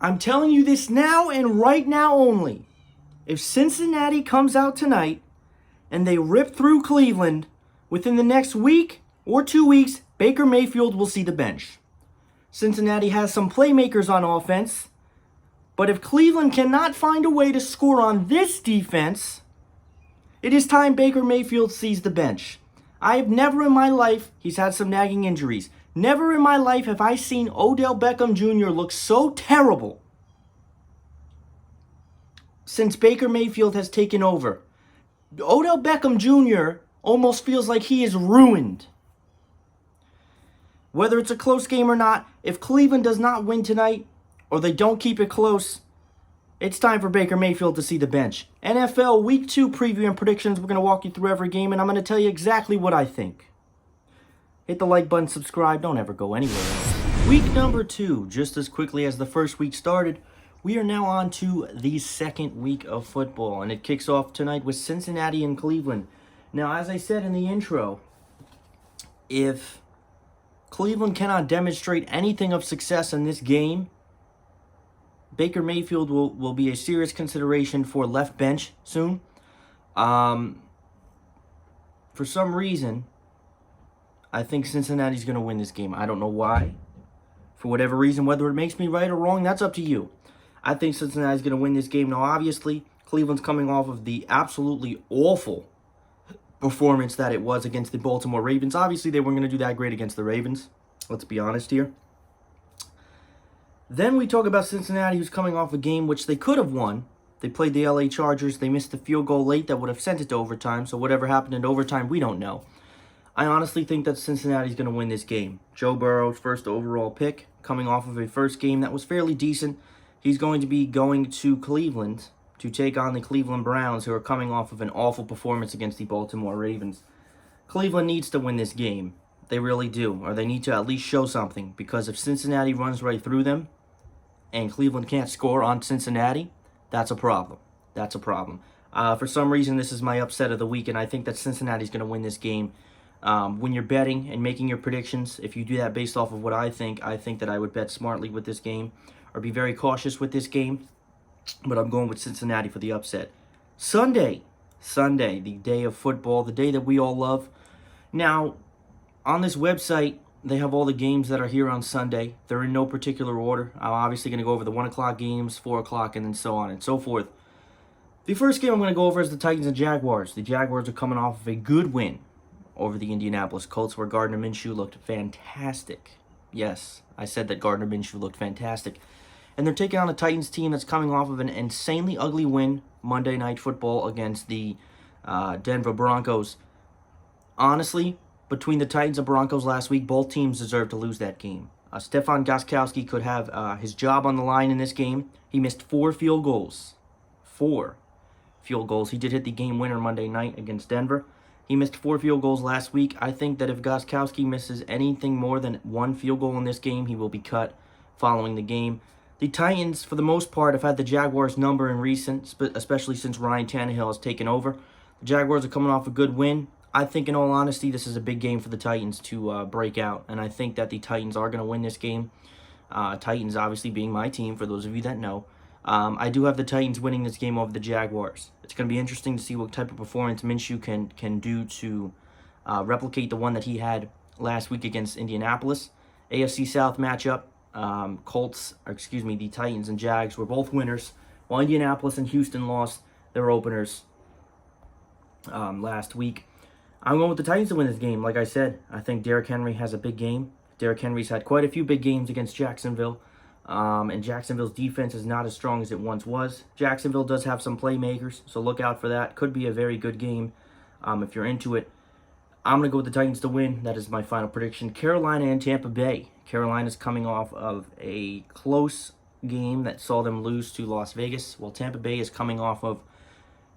I'm telling you this now and right now only. If Cincinnati comes out tonight and they rip through Cleveland, within the next week or 2 weeks, Baker Mayfield will see the bench. Cincinnati has some playmakers on offense, but if Cleveland cannot find a way to score on this defense, it is time Baker Mayfield sees the bench. I have never in my life, he's had some nagging injuries, never in my life have I seen Odell Beckham Jr. look so terrible since Baker Mayfield has taken over. Odell Beckham Jr. almost feels like he is ruined. Whether it's a close game or not, if Cleveland does not win tonight, or they don't keep it close, it's time for Baker Mayfield to see the bench. NFL Week 2 preview and predictions. We're going to walk you through every game, and I'm going to tell you exactly what I think. Hit the like button, subscribe, don't ever go anywhere else. Week number 2, just as quickly as the first week started, we are now on to the second week of football, and it kicks off tonight with Cincinnati and Cleveland. Now, as I said in the intro, if Cleveland cannot demonstrate anything of success in this game, Baker Mayfield will be a serious consideration for left bench soon. For some reason, I think Cincinnati's going to win this game. I don't know why. For whatever reason, whether it makes me right or wrong, that's up to you. I think Cincinnati's going to win this game. Now, obviously, Cleveland's coming off of the absolutely awful performance that it was against the Baltimore Ravens. Obviously, they weren't going to do that great against the Ravens. Let's be honest here. Then we talk about Cincinnati, who's coming off a game which they could have won. They played the LA Chargers. They missed the field goal late that would have sent it to overtime. So whatever happened in overtime, we don't know. I honestly think that Cincinnati's going to win this game. Joe Burrow's first overall pick, coming off of a first game that was fairly decent. He's going to be going to Cleveland to take on the Cleveland Browns, who are coming off of an awful performance against the Baltimore Ravens. Cleveland needs to win this game. They really do. Or they need to at least show something. Because if Cincinnati runs right through them, and Cleveland can't score on Cincinnati, that's a problem. That's a problem. For some reason, this is my upset of the week, and I think that Cincinnati's going to win this game. When you're betting and making your predictions, if you do that based off of what I think that I would bet smartly with this game, or be very cautious with this game. But I'm going with Cincinnati for the upset. Sunday, the day of football, the day that we all love. Now, on this website, they have all the games that are here on Sunday. They're in no particular order. I'm obviously going to go over the 1 o'clock games, 4 o'clock, and then so on and so forth. The first game I'm going to go over is the Titans and Jaguars. The Jaguars are coming off of a good win over the Indianapolis Colts, where Gardner Minshew looked fantastic. Yes, I said that Gardner Minshew looked fantastic. And they're taking on a Titans team that's coming off of an insanely ugly win Monday Night Football against the Denver Broncos. Honestly, between the Titans and Broncos last week, both teams deserve to lose that game. Stefan Gostkowski could have his job on the line in this game. He missed 4 field goals. 4 field goals. He did hit the game winner Monday night against Denver. He missed 4 field goals last week. I think that if Gostkowski misses anything more than 1 field goal in this game, he will be cut following the game. The Titans, for the most part, have had the Jaguars' number in recent, especially since Ryan Tannehill has taken over. The Jaguars are coming off a good win. I think, in all honesty, this is a big game for the Titans to break out, and I think that the Titans are going to win this game. Titans, obviously, being my team, for those of you that know. I do have the Titans winning this game over the Jaguars. It's going to be interesting to see what type of performance Minshew can do to replicate the one that he had last week against Indianapolis. AFC South matchup. The Titans and Jags were both winners, while Indianapolis and Houston lost their openers last week. I'm going with the Titans to win this game. Like I said, I think Derrick Henry has a big game. Derrick Henry's had quite a few big games against Jacksonville, and Jacksonville's defense is not as strong as it once was. Jacksonville does have some playmakers, so look out for that. Could be a very good game if you're into it. I'm going to go with the Titans to win. That is my final prediction. Carolina and Tampa Bay. Carolina's coming off of a close game that saw them lose to Las Vegas, while Tampa Bay is coming off of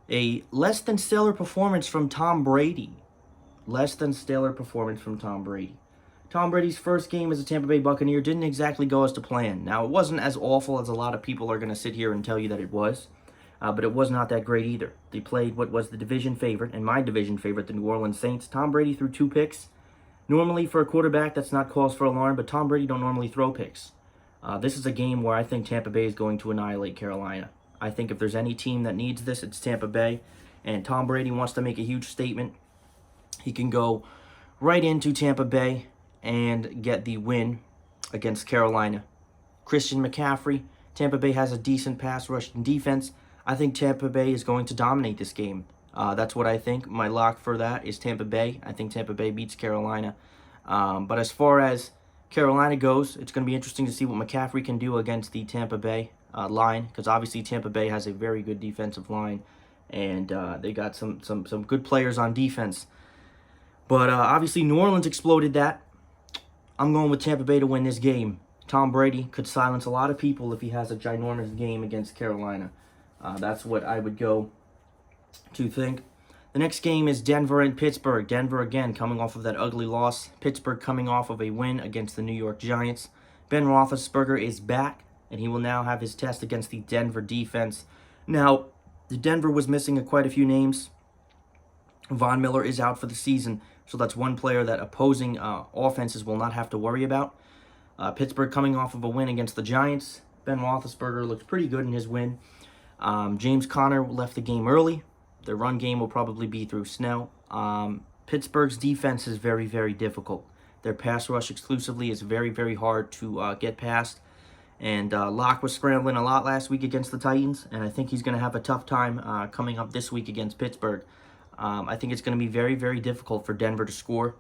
a less than stellar performance from Tom Brady. Tom Brady's first game as a Tampa Bay Buccaneer didn't exactly go as to plan. Now, it wasn't as awful as a lot of people are going to sit here and tell you that it was. But it was not that great either. They played what was the division favorite, and my division favorite, the New Orleans Saints. Tom Brady threw 2 picks. Normally, for a quarterback, that's not cause for alarm, but Tom Brady don't normally throw picks. This is a game where I think Tampa Bay is going to annihilate Carolina. I think if there's any team that needs this, it's Tampa Bay. And Tom Brady wants to make a huge statement. He can go right into Tampa Bay and get the win against Carolina. Christian McCaffrey, Tampa Bay has a decent pass rush and defense. I think Tampa Bay is going to dominate this game. That's what I think. My lock for that is Tampa Bay. I think Tampa Bay beats Carolina. But as far as Carolina goes, it's going to be interesting to see what McCaffrey can do against the Tampa Bay line, because obviously Tampa Bay has a very good defensive line, and they got some good players on defense. But obviously New Orleans exploded that. I'm going with Tampa Bay to win this game. Tom Brady could silence a lot of people if he has a ginormous game against Carolina. That's what I would go to think. The next game is Denver and Pittsburgh. Denver, again, coming off of that ugly loss. Pittsburgh coming off of a win against the New York Giants. Ben Roethlisberger is back, and he will now have his test against the Denver defense. Now, the Denver was missing quite a few names. Von Miller is out for the season, so that's one player that opposing offenses will not have to worry about. Pittsburgh coming off of a win against the Giants. Ben Roethlisberger looked pretty good in his win. James Conner left the game early. Their run game will probably be through Snell. Pittsburgh's defense is very, very difficult. Their pass rush exclusively is very, very hard to get past. And Locke was scrambling a lot last week against the Titans, and I think he's going to have a tough time coming up this week against Pittsburgh. I think it's going to be very, very difficult for Denver to score,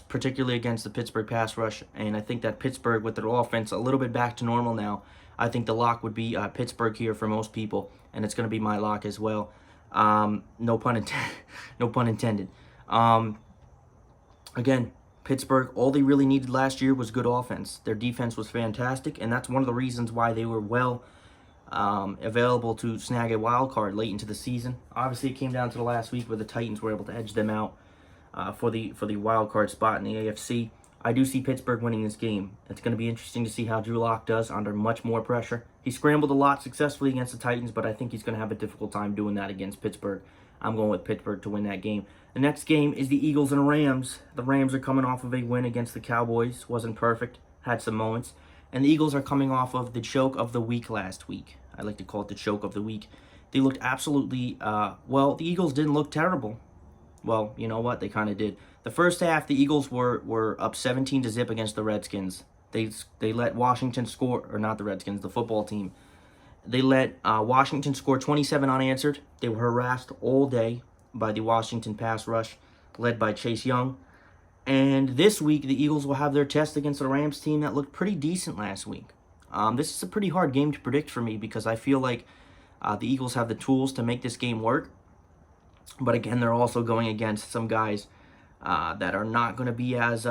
particularly against the Pittsburgh pass rush. And I think that Pittsburgh, with their offense a little bit back to normal now, I think the lock would be Pittsburgh here for most people, and it's going to be my lock as well. No pun intended. Again, Pittsburgh, all they really needed last year was good offense. Their defense was fantastic, and that's one of the reasons why they were well available to snag a wild card late into the season. Obviously, it came down to the last week where the Titans were able to edge them out for the wild card spot in the AFC. I do see Pittsburgh winning this game. It's going to be interesting to see how Drew Lock does under much more pressure. He scrambled a lot successfully against the Titans, but I think he's going to have a difficult time doing that against Pittsburgh. I'm going with Pittsburgh to win that game. The next game is the Eagles and Rams. The Rams are coming off of a win against the Cowboys. Wasn't perfect. Had some moments. And the Eagles are coming off of the choke of the week last week. I like to call it the choke of the week. They looked absolutely, the Eagles didn't look terrible. Well, you know what? They kind of did. The first half, the Eagles were up 17-0 against the Redskins. They let Washington score, or not the Redskins, the football team. They let Washington score 27 unanswered. They were harassed all day by the Washington pass rush, led by Chase Young. And this week, the Eagles will have their test against the Rams team that looked pretty decent last week. This is a pretty hard game to predict for me because I feel like the Eagles have the tools to make this game work. But again, they're also going against some guys that are not going to be as,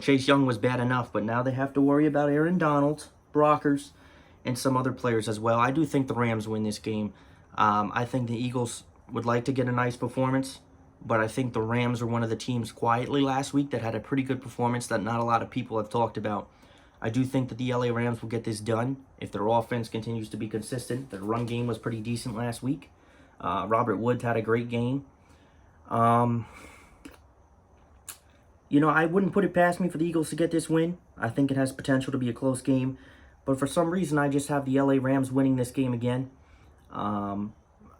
Chase Young was bad enough, but now they have to worry about Aaron Donald, Brockers, and some other players as well. I do think the Rams win this game. I think the Eagles would like to get a nice performance, but I think the Rams are one of the teams quietly last week that had a pretty good performance that not a lot of people have talked about. I do think that the LA Rams will get this done if their offense continues to be consistent. Their run game was pretty decent last week. Robert Woods had a great game. I wouldn't put it past me for the Eagles to get this win. I think it has potential to be a close game. But for some reason, I just have the LA Rams winning this game again. I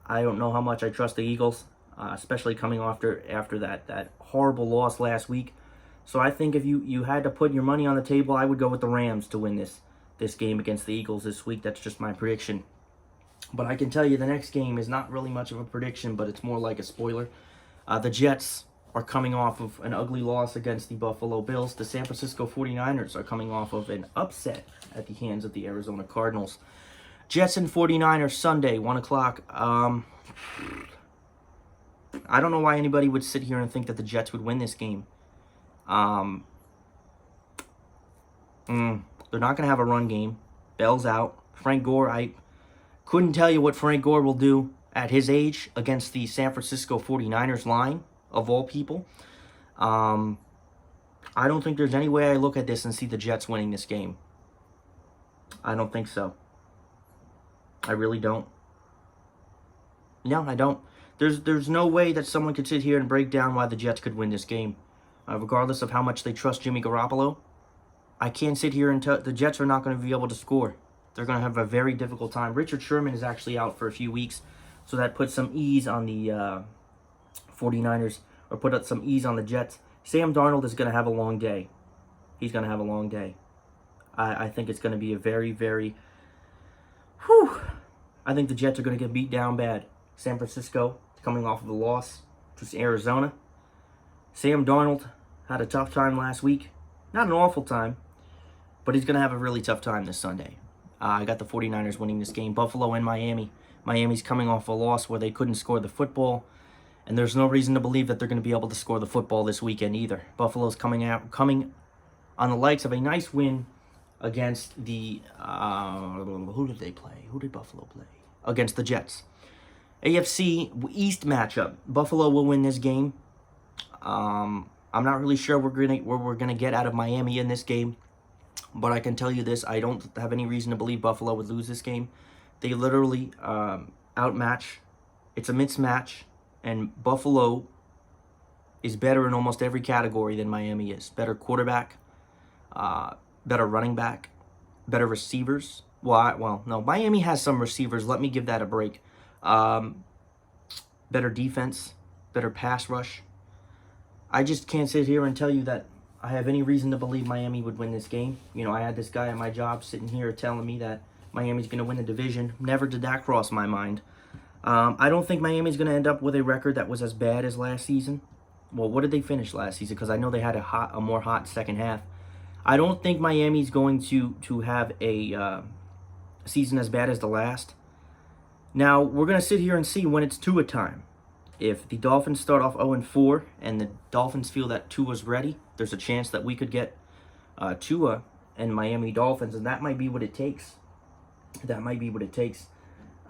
don't know how much I trust the Eagles, especially coming after that horrible loss last week. So I think if you had to put your money on the table, I would go with the Rams to win this game against the Eagles this week. That's just my prediction. But I can tell you the next game is not really much of a prediction, but it's more like a spoiler. The Jets are coming off of an ugly loss against the Buffalo Bills. The San Francisco 49ers are coming off of an upset at the hands of the Arizona Cardinals. Jets and 49ers Sunday, 1 o'clock. I don't know why anybody would sit here and think that the Jets would win this game. They're not going to have a run game. Bell's out. Frank Gore, I couldn't tell you what Frank Gore will do at his age against the San Francisco 49ers line, of all people. I don't think there's any way I look at this and see the Jets winning this game. I don't think so. I really don't. No, I don't. There's no way that someone could sit here and break down why the Jets could win this game. Regardless of how much they trust Jimmy Garoppolo, I can't sit here and tell the Jets are not going to be able to score. They're going to have a very difficult time. Richard Sherman is actually out for a few weeks, so that puts some ease on the 49ers, or put up some ease on the Jets. Sam Darnold is going to have a long day. He's going to have a long day. I think it's going to be a very, very... Whew. I think the Jets are going to get beat down bad. San Francisco coming off of a loss to Arizona. Sam Darnold had a tough time last week. Not an awful time, but he's going to have a really tough time this Sunday. I got the 49ers winning this game. Buffalo and Miami. Miami's coming off a loss where they couldn't score the football, and there's no reason to believe that they're going to be able to score the football this weekend either. Buffalo's coming on the likes of a nice win against the... who did they play? Who did Buffalo play? Against the Jets. AFC East matchup. Buffalo will win this game. I'm not really sure where we're gonna get out of Miami in this game, but I can tell you this: I don't have any reason to believe Buffalo would lose this game. They literally outmatch. It's a mismatch, and Buffalo is better in almost every category than Miami is. Better quarterback, better running back, better receivers. Well, no, Miami has some receivers. Let me give that a break. Better defense, better pass rush. I just can't sit here and tell you that I have any reason to believe Miami would win this game. You know, I had this guy at my job sitting here telling me that Miami's going to win the division. Never did that cross my mind. I don't think Miami's going to end up with a record that was as bad as last season. Well, what did they finish last season? Because I know they had a more hot second half. I don't think Miami's going to have a season as bad as the last. Now, we're going to sit here and see when it's Tua time. If the Dolphins start off 0-4 and the Dolphins feel that Tua's ready, there's a chance that we could get Tua and Miami Dolphins, and that might be what it takes. That might be what it takes.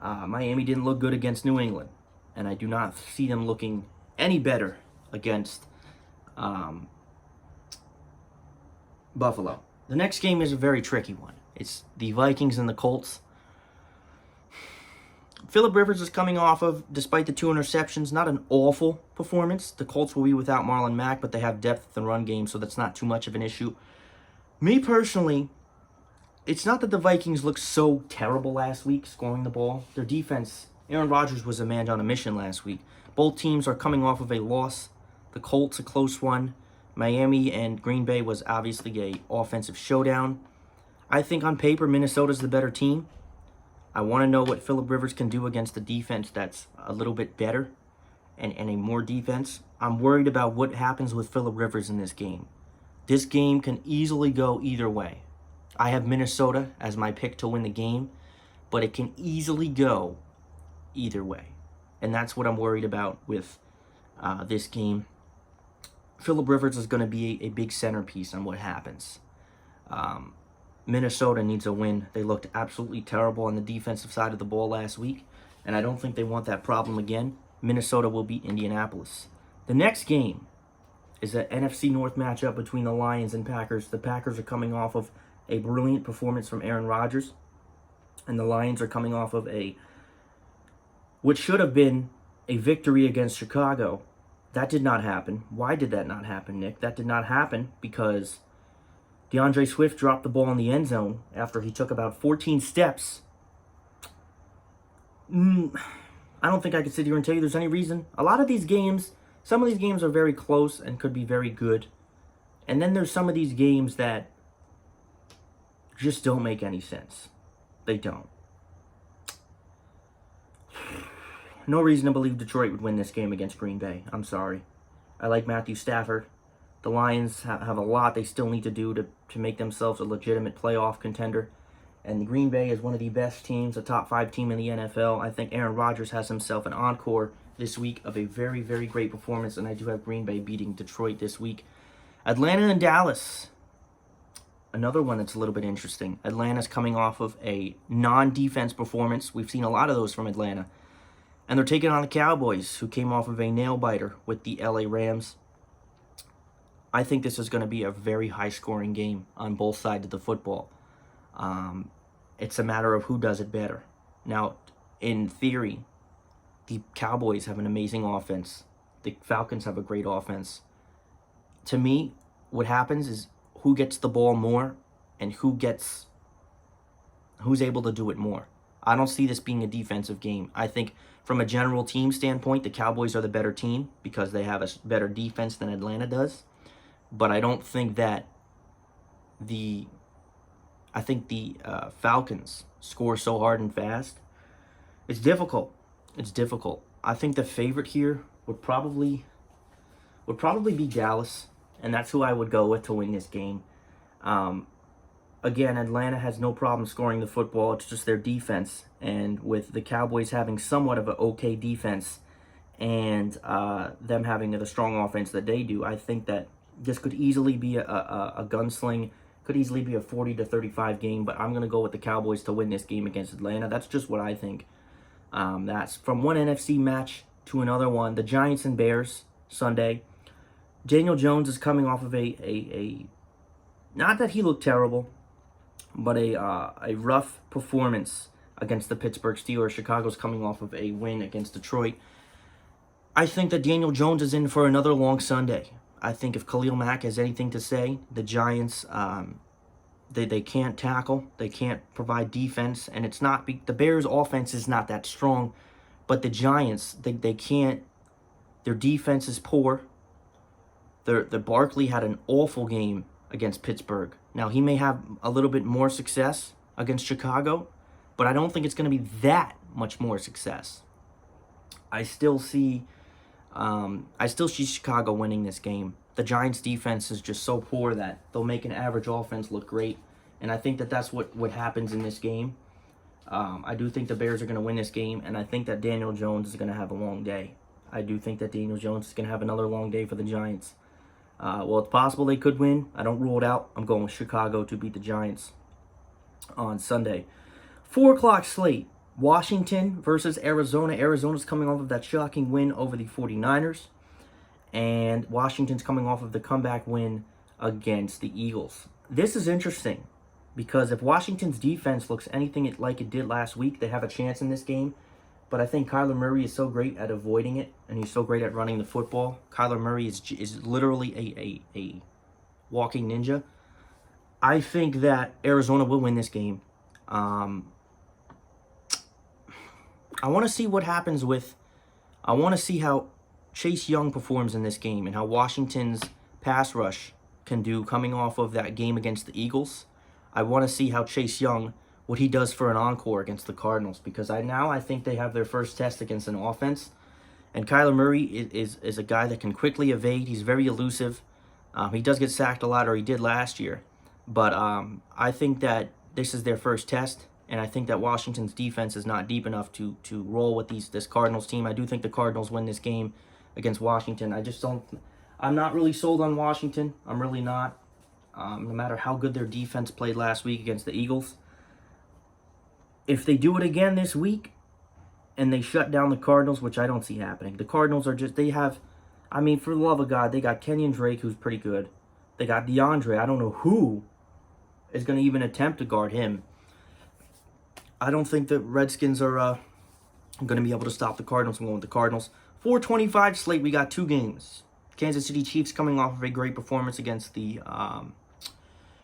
Miami didn't look good against New England, and I do not see them looking any better against Buffalo. The next game is a very tricky one. It's the Vikings and the Colts. Phillip Rivers is coming off of, despite the 2 interceptions, not an awful performance. The Colts will be without Marlon Mack, but they have depth in the run game, so that's not too much of an issue. Me personally, it's not that the Vikings looked so terrible last week scoring the ball. Their defense, Aaron Rodgers was a man on a mission last week. Both teams are coming off of a loss. The Colts, a close one. Miami and Green Bay was obviously a offensive showdown. I think on paper, Minnesota's the better team. I want to know what Phillip Rivers can do against a defense that's a little bit better and a more defense. I'm worried about what happens with Phillip Rivers in this game. This game can easily go either way. I have Minnesota as my pick to win the game, but it can easily go either way. And that's what I'm worried about with this game. Phillip Rivers is going to be a big centerpiece on what happens. Minnesota needs a win. They looked absolutely terrible on the defensive side of the ball last week, and I don't think they want that problem again. Minnesota will beat Indianapolis. The next game is an NFC North matchup between the Lions and Packers. The Packers are coming off of a brilliant performance from Aaron Rodgers, and the Lions are coming off of what should have been a victory against Chicago. That did not happen. Why did that not happen, Nick? That did not happen because DeAndre Swift dropped the ball in the end zone after he took about 14 steps. I don't think I could sit here and tell you there's any reason. A lot of these games, some of these games are very close and could be very good. And then there's some of these games that just don't make any sense. They don't. No reason to believe Detroit would win this game against Green Bay. I'm sorry. I like Matthew Stafford. The Lions have a lot they still need to do to make themselves a legitimate playoff contender. And Green Bay is one of the best teams, a top 5 team in the NFL. I think Aaron Rodgers has himself an encore this week of a very, very great performance. And I do have Green Bay beating Detroit this week. Atlanta and Dallas. Another one that's a little bit interesting. Atlanta's coming off of a non-defense performance. We've seen a lot of those from Atlanta. And they're taking on the Cowboys, who came off of a nail-biter with the LA Rams. I think this is going to be a very high-scoring game on both sides of the football. It's a matter of who does it better. Now, in theory, the Cowboys have an amazing offense. The Falcons have a great offense. To me, what happens is who gets the ball more and who's able to do it more. I don't see this being a defensive game. I think from a general team standpoint, the Cowboys are the better team because they have a better defense than Atlanta does. But I don't think that the Falcons score so hard and fast. It's difficult. It's difficult. I think the favorite here would probably be Dallas, and that's who I would go with to win this game. Again, Atlanta has no problem scoring the football. It's just their defense. And with the Cowboys having somewhat of an okay defense and them having the strong offense that they do, I think that this could easily be a gunsling, could easily be a 40-35 game, but I'm going to go with the Cowboys to win this game against Atlanta. That's just what I think. That's from one NFC match to another one. The Giants and Bears, Sunday. Daniel Jones is coming off of a not that he looked terrible, but a rough performance against the Pittsburgh Steelers. Chicago's coming off of a win against Detroit. I think that Daniel Jones is in for another long Sunday. I think if Khalil Mack has anything to say, the Giants, they can't tackle, they can't provide defense, and it's not the Bears' offense is not that strong, but the Giants, they can't. Their defense is poor. The Barkley had an awful game against Pittsburgh. Now, he may have a little bit more success against Chicago, but I don't think it's going to be that much more success. I still see Chicago winning this game. The Giants' defense is just so poor that they'll make an average offense look great, and I think that that's what happens in this game. I do think the Bears are going to win this game, and I think that Daniel Jones is going to have a long day. I do think that Daniel Jones is going to have another long day for the Giants. Well, it's possible they could win. I don't rule it out. I'm going with Chicago to beat the Giants on Sunday. 4 o'clock slate. Washington versus Arizona. Arizona's coming off of that shocking win over the 49ers. And Washington's coming off of the comeback win against the Eagles. This is interesting because if Washington's defense looks anything like it did last week, they have a chance in this game. But I think Kyler Murray is so great at avoiding it, and he's so great at running the football. Kyler Murray is literally a walking ninja. I think that Arizona will win this game. I want to see what happens I want to see how Chase Young performs in this game and how Washington's pass rush can do coming off of that game against the Eagles. I want to see how Chase Young, what he does for an encore against the Cardinals, because I think they have their first test against an offense. And Kyler Murray is a guy that can quickly evade. He's very elusive. He does get sacked a lot, or he did last year. But I think that this is their first test, and I think that Washington's defense is not deep enough to roll with this Cardinals team. I do think the Cardinals win this game against Washington. I'm not really sold on Washington. I'm really not. No matter how good their defense played last week against the Eagles. If they do it again this week and they shut down the Cardinals, which I don't see happening. The Cardinals are for the love of God, they got Kenyon Drake, who's pretty good. They got DeAndre. I don't know who is going to even attempt to guard him. I don't think the Redskins are going to be able to stop the Cardinals. I'm going with the Cardinals. 4:25 slate, we got 2 games. Kansas City Chiefs coming off of a great performance against the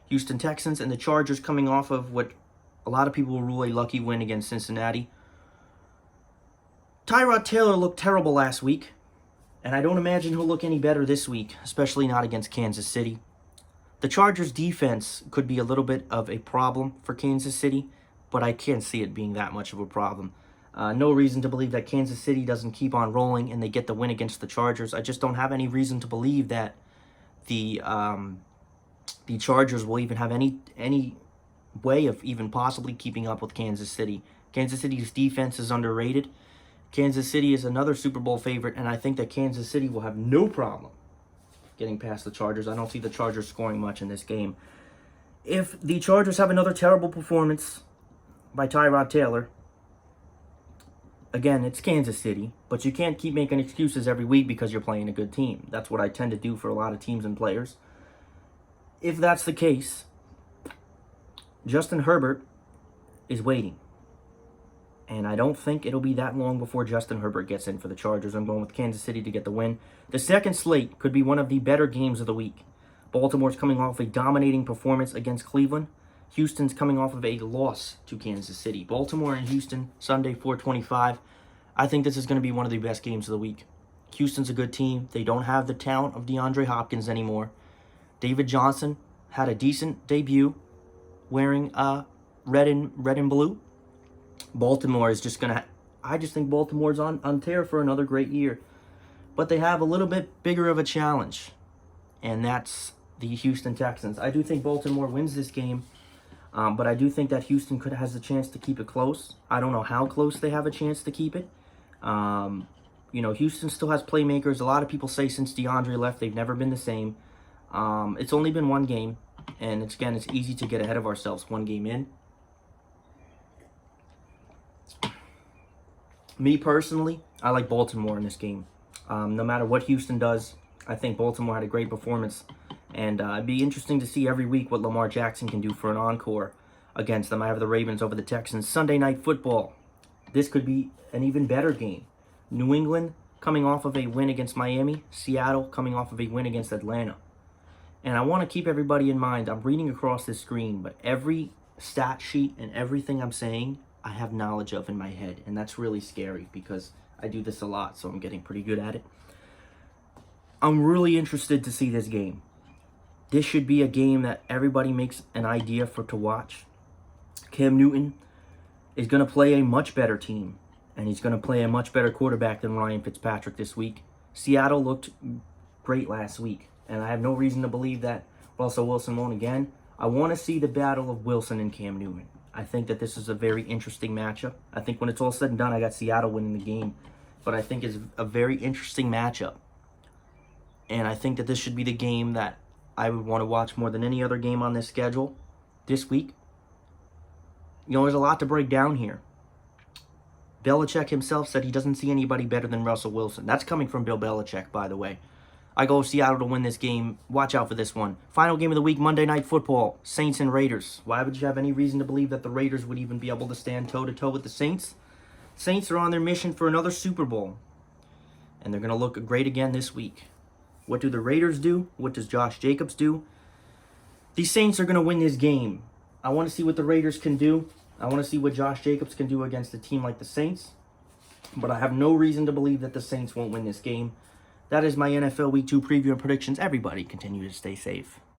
Houston Texans, and the Chargers coming off of what a lot of people will rule a lucky win against Cincinnati. Tyrod Taylor looked terrible last week, and I don't imagine he'll look any better this week, especially not against Kansas City. The Chargers' defense could be a little bit of a problem for Kansas City, but I can't see it being that much of a problem. No reason to believe that Kansas City doesn't keep on rolling and they get the win against the Chargers. I just don't have any reason to believe that the Chargers will even have any way of even possibly keeping up with Kansas City. Kansas City's defense is underrated. Kansas City is another Super Bowl favorite, and I think that Kansas City will have no problem getting past the Chargers. I don't see the Chargers scoring much in this game. If the Chargers have another terrible performance by Tyrod Taylor, again, it's Kansas City, but you can't keep making excuses every week because you're playing a good team. That's what I tend to do for a lot of teams and players. If that's the case, Justin Herbert is waiting. And I don't think it'll be that long before Justin Herbert gets in for the Chargers. I'm going with Kansas City to get the win. The second slate could be one of the better games of the week. Baltimore's coming off a dominating performance against Cleveland. Houston's coming off of a loss to Kansas City. Baltimore and Houston, Sunday, 4:25. I think this is going to be one of the best games of the week. Houston's a good team. They don't have the talent of DeAndre Hopkins anymore. David Johnson had a decent debut wearing red and blue. Baltimore is just going to... I just think Baltimore's on tear for another great year. But they have a little bit bigger of a challenge, and that's the Houston Texans. I do think Baltimore wins this game, but I do think that Houston has a chance to keep it close. I don't know how close they have a chance to keep it. Houston still has playmakers. A lot of people say since DeAndre left, they've never been the same. It's only been one game, and it's easy to get ahead of ourselves one game in. Me personally, I like Baltimore in this game. No matter what Houston does, I think Baltimore had a great performance. And it'd be interesting to see every week what Lamar Jackson can do for an encore against them. I have the Ravens over the Texans. Sunday Night Football. This could be an even better game. New England coming off of a win against Miami. Seattle coming off of a win against Atlanta. And I want to keep everybody in mind, I'm reading across this screen, but every stat sheet and everything I'm saying, I have knowledge of in my head. And that's really scary because I do this a lot, so I'm getting pretty good at it. I'm really interested to see this game. This should be a game that everybody makes an idea to watch. Cam Newton is going to play a much better team, and he's going to play a much better quarterback than Ryan Fitzpatrick this week. Seattle looked great last week, and I have no reason to believe that Russell Wilson won't again. I want to see the battle of Wilson and Cam Newton. I think that this is a very interesting matchup. I think when it's all said and done, I got Seattle winning the game. But I think it's a very interesting matchup. And I think that this should be the game that I would want to watch more than any other game on this schedule this week. There's a lot to break down here. Belichick himself said he doesn't see anybody better than Russell Wilson. That's coming from Bill Belichick, by the way. I go Seattle to win this game. Watch out for this one. Final game of the week, Monday Night Football. Saints and Raiders. Why would you have any reason to believe that the Raiders would even be able to stand toe-to-toe with the Saints? Saints are on their mission for another Super Bowl. And they're going to look great again this week. What do the Raiders do? What does Josh Jacobs do? The Saints are going to win this game. I want to see what the Raiders can do. I want to see what Josh Jacobs can do against a team like the Saints. But I have no reason to believe that the Saints won't win this game. That is my NFL Week 2 preview and predictions. Everybody continue to stay safe.